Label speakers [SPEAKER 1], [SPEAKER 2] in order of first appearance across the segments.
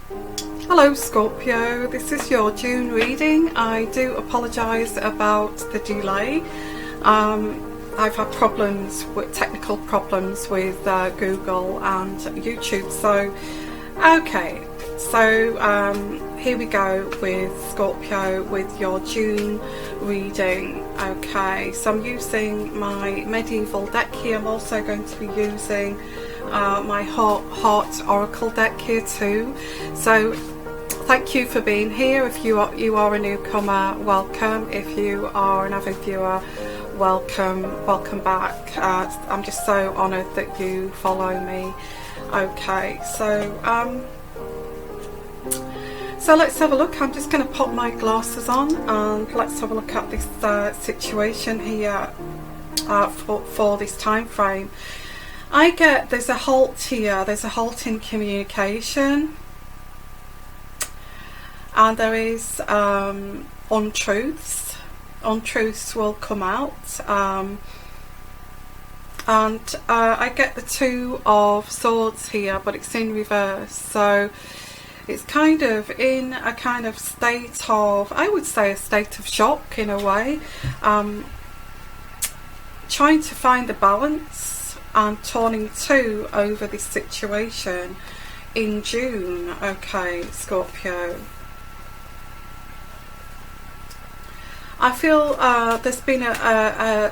[SPEAKER 1] Hello Scorpio, this is your June reading. I do apologise about the delay. I've had technical problems with Google and YouTube. Here we go with Scorpio with your June reading. Okay, so I'm using my medieval deck here. I'm also going to be using my heart oracle deck here too. So thank you for being here. If you are a newcomer, welcome. If you are an avid viewer, welcome back. I'm just so honoured that you follow me. Okay, so let's have a look. I'm just going to pop my glasses on and let's have a look at this situation here for this time frame. I get there's a halt here. There's a halt in communication. And there is untruths. Untruths will come out. I get the Two of Swords here, but it's in reverse. So it's kind of in a kind of state of, I would say, a state of shock in a way. Trying to find the balance and turning two over this situation in June. Okay, Scorpio. I feel there's been a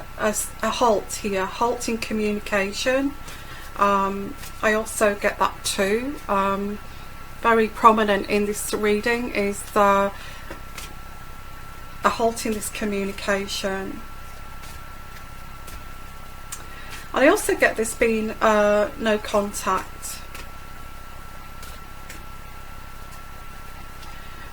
[SPEAKER 1] halt here, halt in communication. I also get that too. Very prominent in this reading is a halt in this communication. And I also get this being no contact.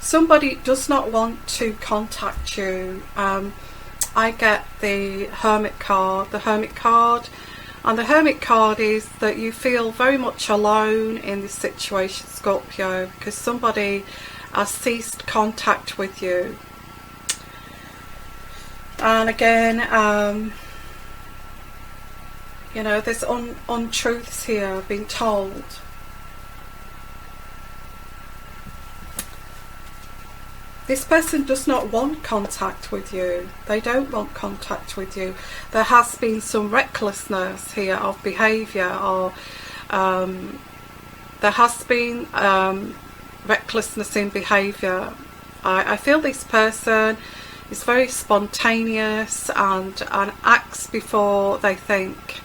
[SPEAKER 1] Somebody does not want to contact you. I get the Hermit card. The Hermit card is that you feel very much alone in this situation, Scorpio, because somebody has ceased contact with you. And again, you know, there's untruths here being told. This person does not want contact with you. They don't want contact with you. There has been some recklessness here of behaviour, or there has been recklessness in behaviour. I feel this person is very spontaneous and acts before they think.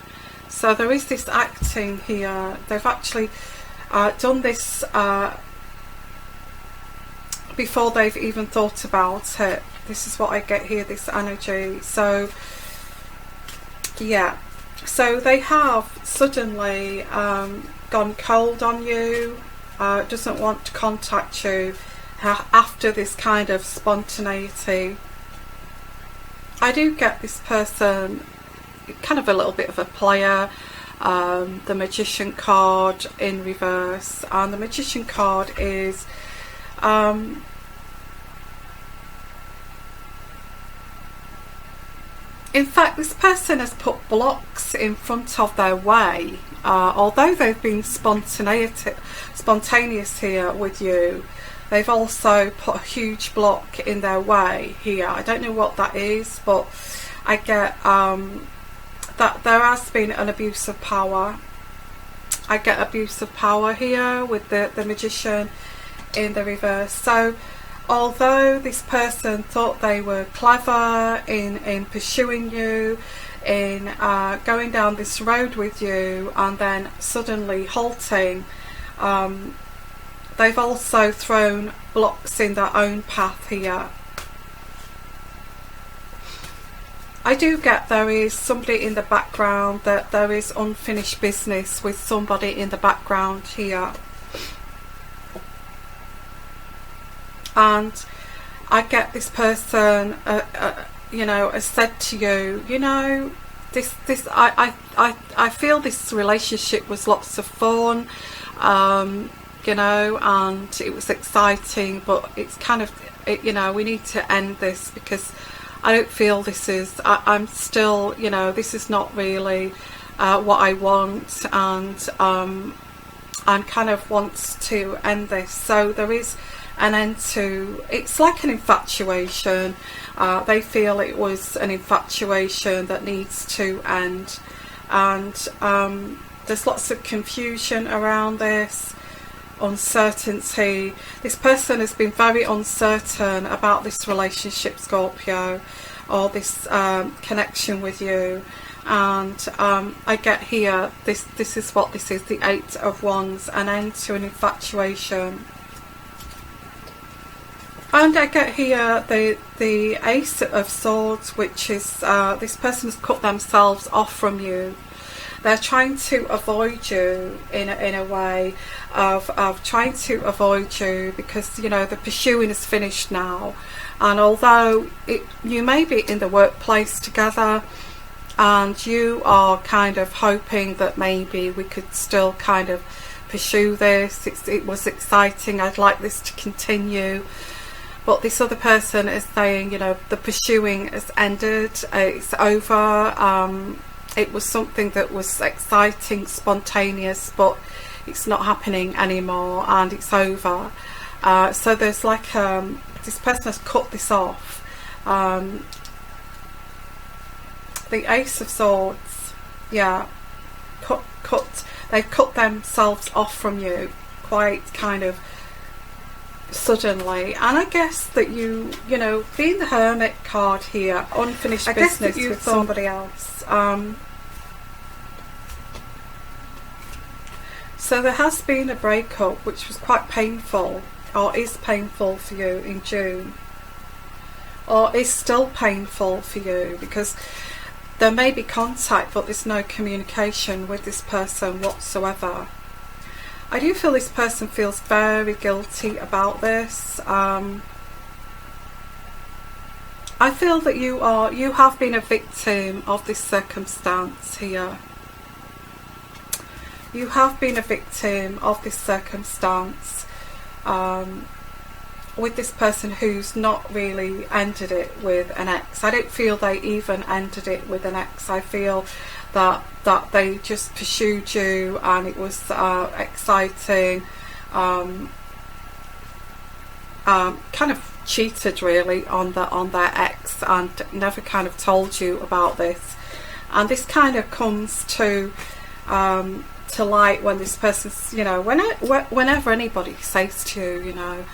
[SPEAKER 1] So there is this acting here. They've actually done this before they've even thought about it. This is what I get here, this energy. So yeah, so they have suddenly gone cold on you, doesn't want to contact you after this kind of spontaneity. I do get this person kind of a little bit of a player. The Magician card in reverse, and the Magician card is in fact, this person has put blocks in front of their way. Although they've been spontaneous here with you, they've also put a huge block in their way here. I don't know what that is, but I get that there has been an abuse of power. I get abuse of power here with the Magician in the reverse. So although this person thought they were clever in pursuing you, in going down this road with you, and then suddenly halting, they've also thrown blocks in their own path here. I do get there is somebody in the background, that there is unfinished business with somebody in the background here. And I get this person, you know, has said to you, you know, I feel this relationship was lots of fun, you know, and it was exciting, but it's kind of, you know, we need to end this because I don't feel this is, I'm still, you know, this is not really what I want, and and kind of wants to end this. So there is an end to, it's like an infatuation. They feel it was an infatuation that needs to end, and there's lots of confusion around this, uncertainty. This person has been very uncertain about this relationship, Scorpio, or this connection with you. And I get here, this is what this is, the Eight of Wands, an end to an infatuation. And I get here the Ace of Swords, which is this person has cut themselves off from you. They're trying to avoid you in a way of trying to avoid you, because, you know, the pursuing is finished now. And although you may be in the workplace together, and you are kind of hoping that maybe we could still kind of pursue this, it was exciting, I'd like this to continue. But this other person is saying, you know, the pursuing has ended, it's over. It was something that was exciting, spontaneous, but it's not happening anymore, and it's over. So there's like this person has cut this off. The Ace of Swords, yeah, they've cut themselves off from you quite kind of suddenly. And I guess that you know, being the Hermit card here, unfinished business with somebody else. So there has been a breakup which was quite painful, or is painful for you in June, or is still painful for you, because there may be contact but there's no communication with this person whatsoever. I do feel this person feels very guilty about this. I feel that you have been a victim of this circumstance here. You have been a victim of this circumstance with this person who's not really ended it with an ex. I don't feel they even ended it with an ex. I feel that they just pursued you, and it was exciting, kind of cheated really on their ex, and never kind of told you about this. And this kind of comes to light when this person's, you know, whenever anybody says to you, you know,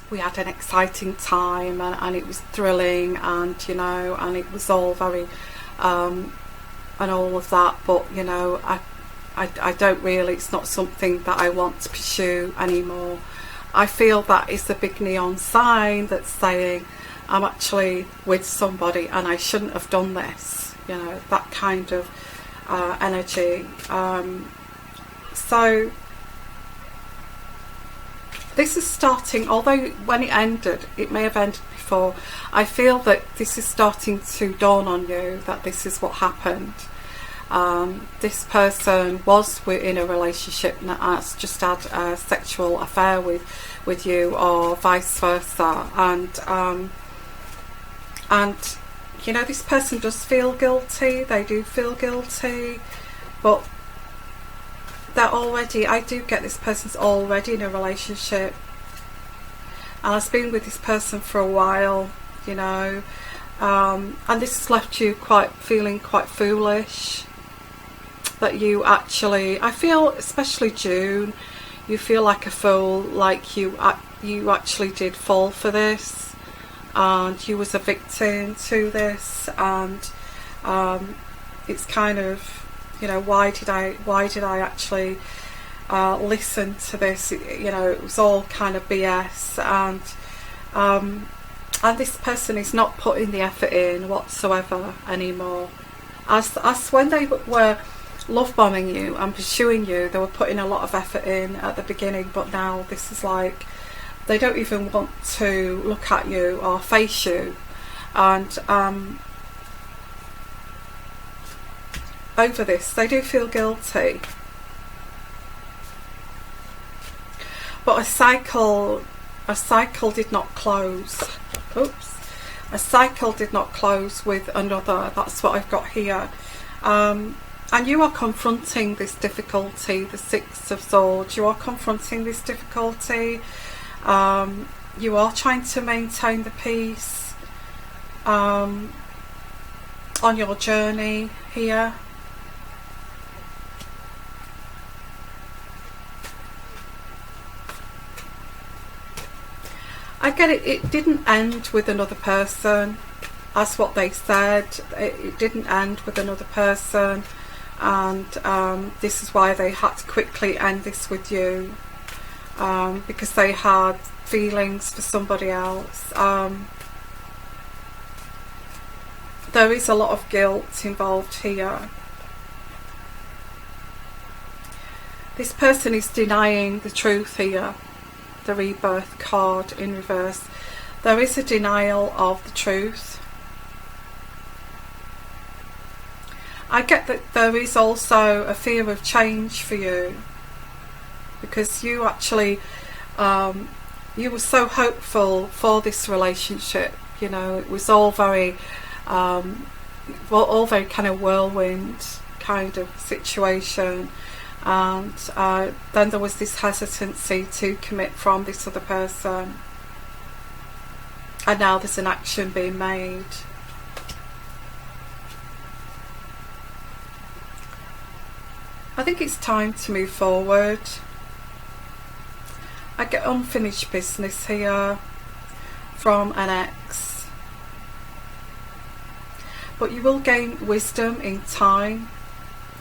[SPEAKER 1] we had an exciting time, and it was thrilling, and, you know, and it was all very and all of that, but, you know, I don't really, it's not something that I want to pursue anymore. I feel that is the big neon sign that's saying I'm actually with somebody and I shouldn't have done this, you know, that kind of energy. So this is starting, although when it ended, it may have ended before, I feel that this is starting to dawn on you that this is what happened. This person was in a relationship and has just had a sexual affair with you, or vice versa, and you know, this person does feel guilty. They do feel guilty, but they're already, I do get this person's already in a relationship, and I've been with this person for a while, you know, and this has left you feeling quite foolish, that you actually, I feel, especially June, you feel like a fool, like you actually did fall for this, and you was a victim to this, and it's kind of, you know, why did I actually listen to this? You know, it was all kind of BS, and this person is not putting the effort in whatsoever anymore. As when they were love bombing you and pursuing you, they were putting a lot of effort in at the beginning, but now this is like they don't even want to look at you or face you, and over this they do feel guilty. But a cycle did not close. Oops. A cycle did not close with another. That's what I've got here. And you are confronting this difficulty, the Six of Swords. You are confronting this difficulty. You are trying to maintain the peace on your journey here. I get it, it didn't end with another person. That's what they said. It didn't end with another person. And this is why they had to quickly end this with you, because they had feelings for somebody else. There is a lot of guilt involved here. This person is denying the truth here. The Rebirth card in reverse. There is a denial of the truth. I get that there is also a fear of change for you, because you actually you were so hopeful for this relationship. You know, it was all very all very kind of whirlwind kind of situation, and then there was this hesitancy to commit from this other person, and now there's an action being made. I think it's time to move forward. I get unfinished business here from an ex, but you will gain wisdom in time.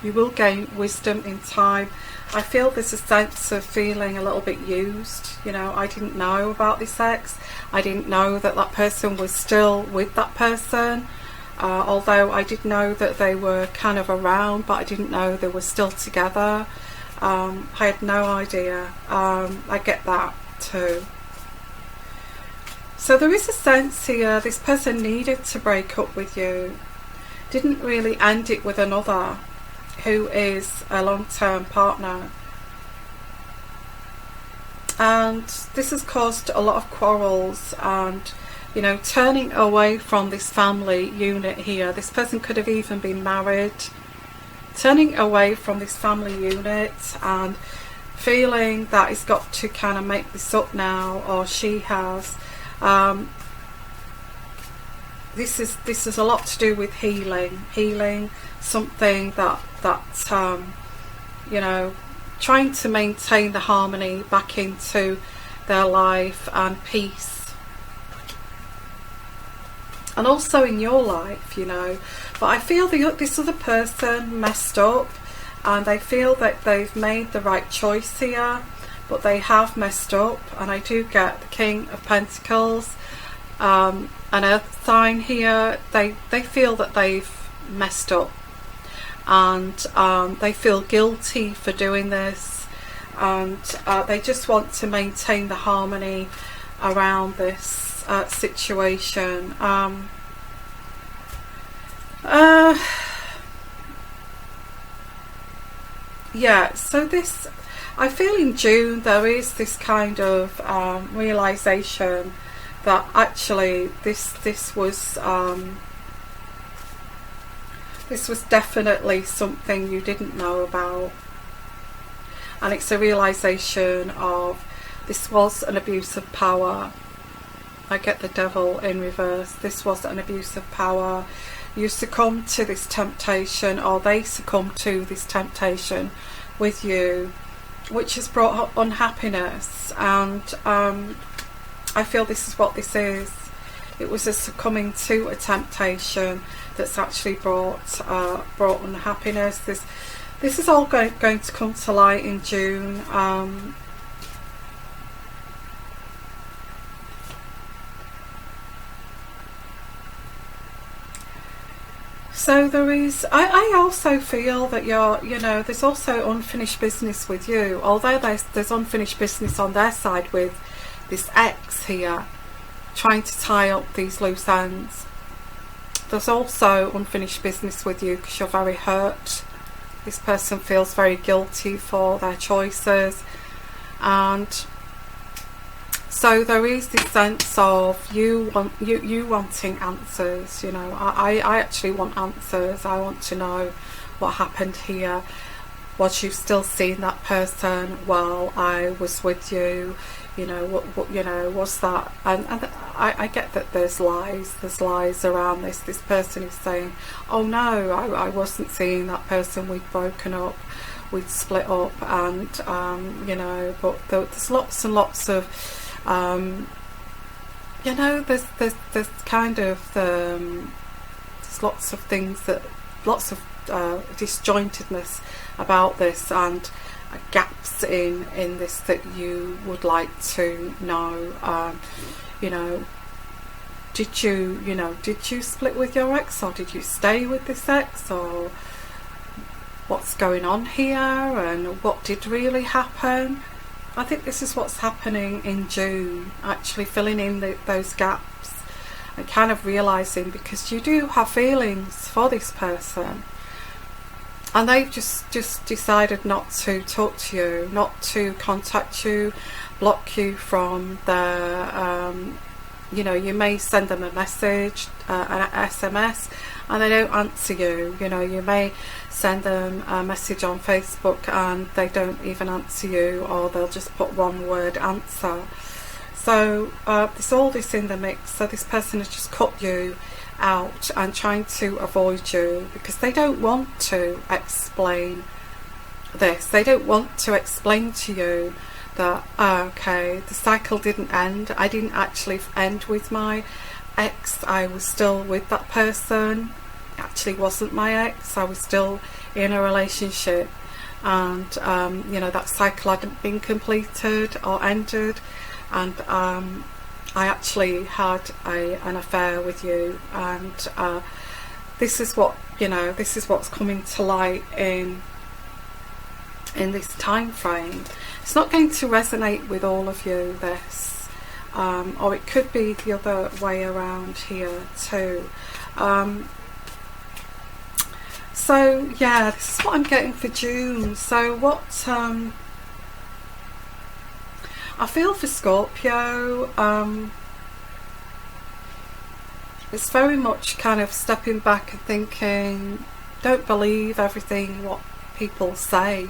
[SPEAKER 1] You will gain wisdom in time. I feel there's a sense of feeling a little bit used. You know, I didn't know about this ex. I didn't know that that person was still with that person. Although I did know that they were kind of around, but I didn't know they were still together. I had no idea. I get that too. So there is a sense here this person needed to break up with you. Didn't really end it with another who is a long-term partner. And this has caused a lot of quarrels and, you know, turning away from this family unit here. This person could have even been married. Turning away from this family unit and feeling that he's got to kind of make this up now, or she has. This is a lot to do with healing something that you know, trying to maintain the harmony back into their life and peace. And also in your life, you know. But I feel this other person messed up, and they feel that they've made the right choice here, but they have messed up. And I do get the King of Pentacles, an earth sign here. They feel that they've messed up, and they feel guilty for doing this, and they just want to maintain the harmony around this situation. Yeah, so this, I feel in June there is this kind of realization that actually this was definitely something you didn't know about, and it's a realization of this was an abuse of power. I get the Devil in reverse. This was an abuse of power. You succumb to this temptation, or they succumb to this temptation with you, which has brought unhappiness. And I feel this is what this is. It was a succumbing to a temptation that's actually brought unhappiness. This is all going to come to light in June. So there is, I also feel that you know, there's also unfinished business with you. Although there's unfinished business on their side with this ex here, trying to tie up these loose ends. There's also unfinished business with you because you're very hurt. This person feels very guilty for their choices, and so there is this sense of you wanting answers. You know, I actually want answers. I want to know what happened here? Was you still seeing that person while I was with you? You know, what you know, was that? And I get that there's lies around this. This person is saying, oh no, I wasn't seeing that person, we'd broken up, we'd split up, and you know, but there's lots and lots of you know, there's kind of there's lots of things, that lots of disjointedness about this, and gaps in this that you would like to know. You know, did you split with your ex, or did you stay with this ex, or what's going on here, and what did really happen? I think this is what's happening in June, actually filling in those gaps, and kind of realising, because you do have feelings for this person, and they've just decided not to talk to you, not to contact you, block you from their you know, you may send them a message, an SMS, and they don't answer you. You know, you may send them a message on Facebook and they don't even answer you, or they'll just put one word answer. So there's all this in the mix. So this person has just cut you out and trying to avoid you, because they don't want to explain this. They don't want to explain to you that, okay, the cycle didn't end. I didn't actually end with my ex. I was still with that person. It actually wasn't my ex. I was still in a relationship, and you know, that cycle hadn't been completed or ended, and I actually had an affair with you, and this is what, you know, this is what's coming to light in this time frame. It's not going to resonate with all of you, this, or it could be the other way around here too. So yeah, this is what I'm getting for June. So what I feel for Scorpio, it's very much kind of stepping back and thinking, don't believe everything what people say,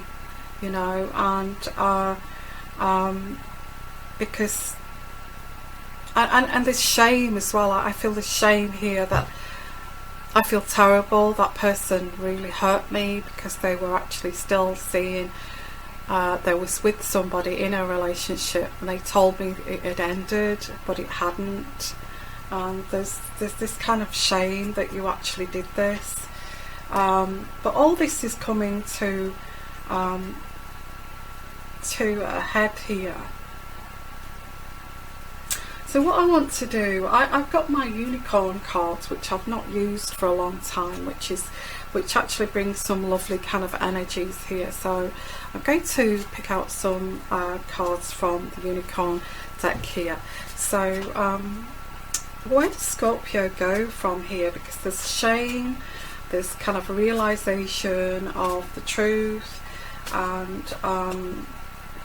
[SPEAKER 1] you know, and because and there's shame as well. I feel the shame here, that I feel terrible. That person really hurt me, because they were actually still seeing they was with somebody in a relationship, and they told me it had ended, but it hadn't. And there's this kind of shame that you actually did this, but all this is coming to a head here. So what I want to do, I've got my unicorn cards, which I've not used for a long time, which actually brings some lovely kind of energies here. So I'm going to pick out some cards from the unicorn deck here. So where does Scorpio go from here? Because there's shame, there's kind of a realization of the truth, and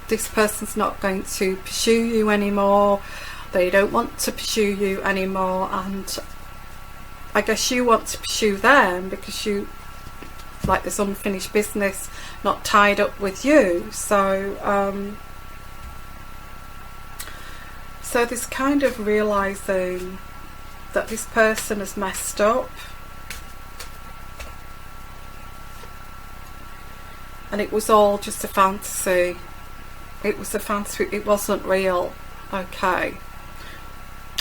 [SPEAKER 1] this person's not going to pursue you anymore. They don't want to pursue you anymore, and I guess you want to pursue them, because you, like, there's unfinished business not tied up with you. So so this kind of realizing that this person has messed up, and it was all just a fantasy. It was a fantasy, it wasn't real. Okay,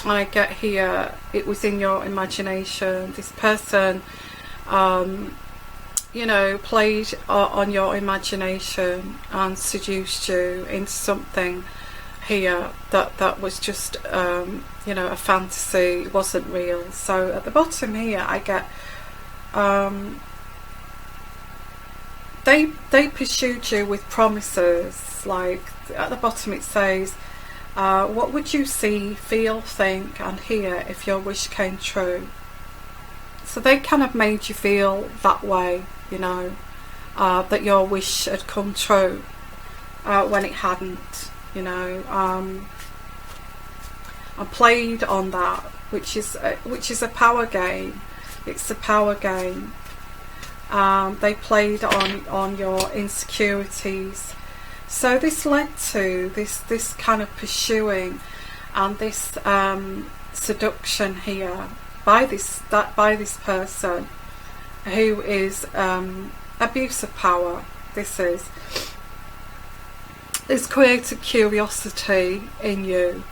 [SPEAKER 1] I get here, it was in your imagination. This person you know, played on your imagination and seduced you into something here that was just you know, a fantasy. It wasn't real. So at the bottom here I get they pursued you with promises. Like at the bottom it says, what would you see, feel, think and hear if your wish came true? So they kind of made you feel that way, you know, that your wish had come true when it hadn't, you know, and played on that, which is a power game. It's a power game. They played on your insecurities. So this led to this kind of pursuing and this seduction here by this person who is abuse of power. This created curiosity in you.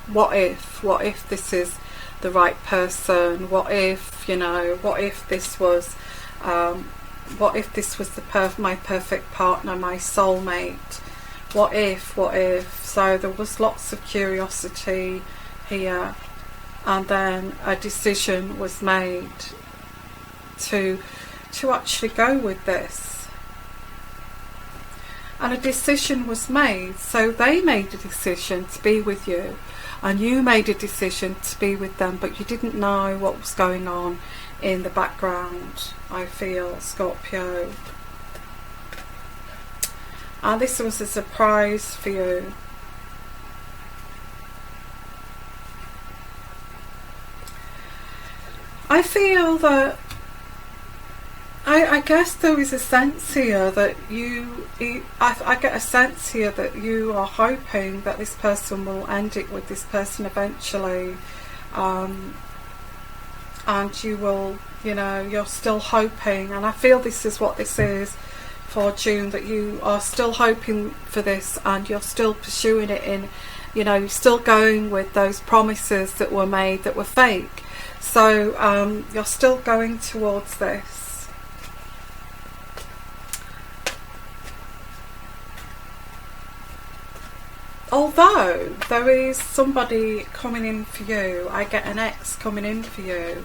[SPEAKER 1] What if this is the right person? What if, you know, what if this was my perfect partner, my soulmate? What if? So there was lots of curiosity here, and then a decision was made to actually go with this. And a decision was made, so they made a decision to be with you, and you made a decision to be with them, but you didn't know what was going on in the background, I feel, Scorpio. And this was a surprise for you. I feel that I guess there is a sense here that I get a sense here that you are hoping that this person will end it with this person eventually, and you will, you know, you're still hoping, and I feel this is what this is for June, that you are still hoping for this and you're still pursuing it in, you know, you're still going with those promises that were made that were fake. So you're still going towards this. Although there is somebody coming in for you, I get an ex coming in for you.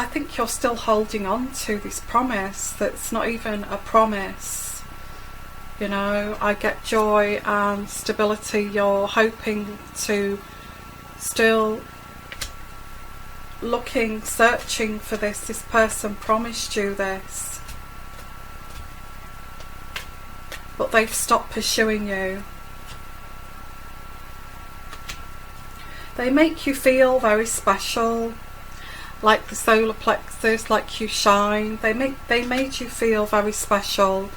[SPEAKER 1] I think you're still holding on to this promise that's not even a promise. You know, I get joy and stability. You're hoping to still looking, searching for this. This person promised you this, but they've stopped pursuing you. They make you feel very special, like the solar plexus, like you shine. They made you feel very special,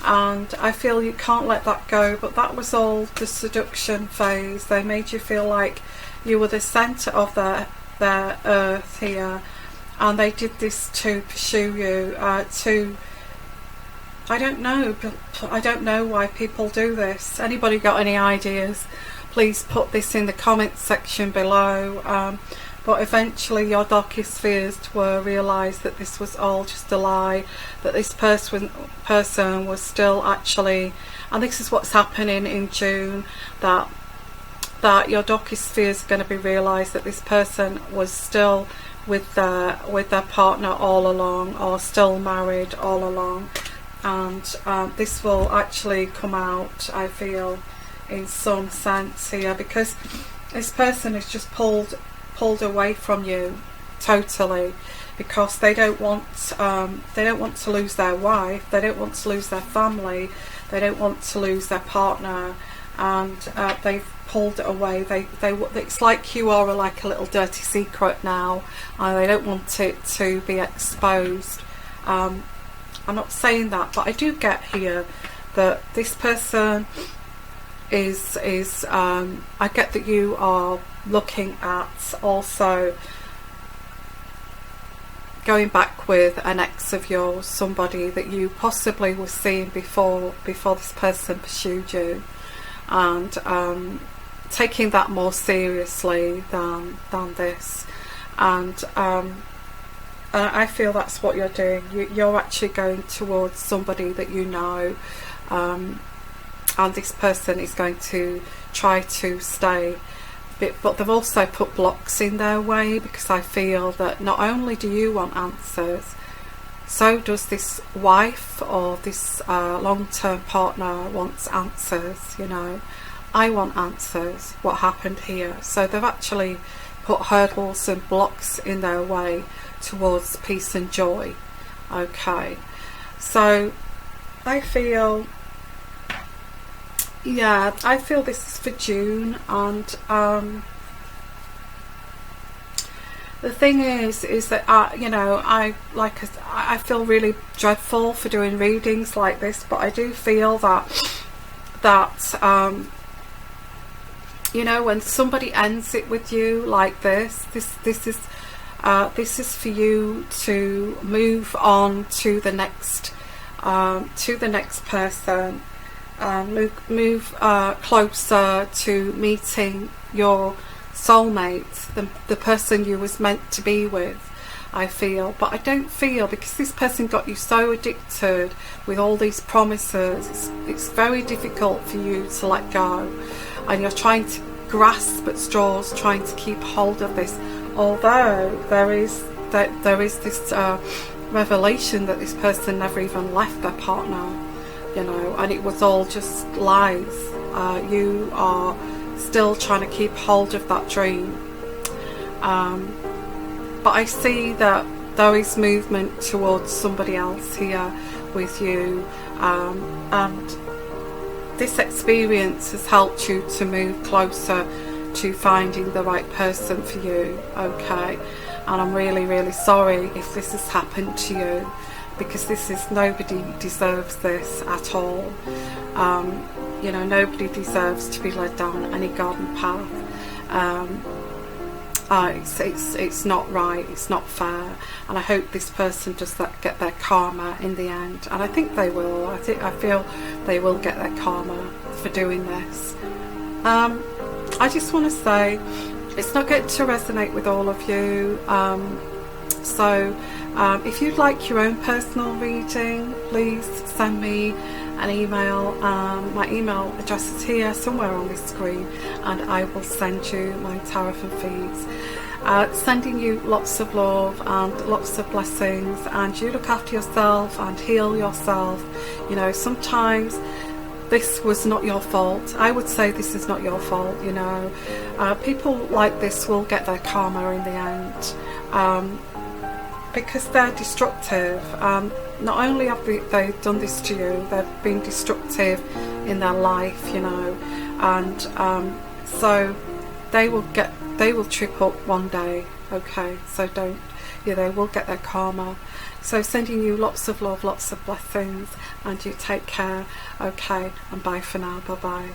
[SPEAKER 1] and I feel you can't let that go. But that was all the seduction phase. They made you feel like you were the centre of their earth here, and they did this to pursue you, I don't know why people do this. Anybody got any ideas? Please put this in the comments section below. But eventually your darkest fears were realised that this was all just a lie, that this person was still actually, and this is what's happening in June, that your darkest fears are going to be realised, that this person was still with their partner all along, or still married all along. And this will actually come out, I feel, in some sense here, because this person is just pulled away from you totally, because they don't want to lose their wife, they don't want to lose their family, they don't want to lose their partner, and they've pulled it away. It's like you are like a little dirty secret now, and they don't want it to be exposed. I'm not saying that, but I do get here that this person is I get that you are looking at also going back with an ex of yours, somebody that you possibly were seeing before this person pursued you, and taking that more seriously than this. And I feel that's what you're doing. You're actually going towards somebody that you know, and this person is going to try to stay. But they've also put blocks in their way, because I feel that not only do you want answers, so does this wife or this long-term partner wants answers. You know, I want answers. What happened here? So they've actually put hurdles and blocks in their way towards peace and joy. Okay, so I feel, yeah, I feel this is for June, and
[SPEAKER 2] The thing is that I feel really dreadful for doing readings like this, but I do feel that when somebody ends it with you like this is for you to move on to the next person, move closer to meeting your soulmate, the person you was meant to be with, I feel. But I don't feel, because this person got you so addicted with all these promises, it's very difficult for you to let go, and you're trying to grasp at straws, trying to keep hold of this, although there is this revelation that this person never even left their partner, and it was all just lies. You are still trying to keep hold of that dream, but I see that there is movement towards somebody else here with you, and this experience has helped you to move closer to finding the right person for you, okay? And I'm really, really sorry if this has happened to you, because nobody deserves this at all. Nobody deserves to be led down any garden path. It's not right, it's not fair, and I hope this person does get their karma in the end, and I think they will. I feel they will get their karma for doing this. I just want to say it's not going to resonate with all of you, so if you'd like your own personal reading, please send me an email. My email address is here somewhere on this screen, and I will send you my tarot and feeds. Sending you lots of love and lots of blessings, and you look after yourself and heal yourself. Sometimes this was not your fault. I would say this is not your fault. People like this will get their karma in the end, because they're destructive. Not only have they done this to you, they've been destructive in their life, and so they will trip up one day, okay? So they will get their karma. So sending you lots of love, lots of blessings, and you take care, okay? And bye for now. Bye bye.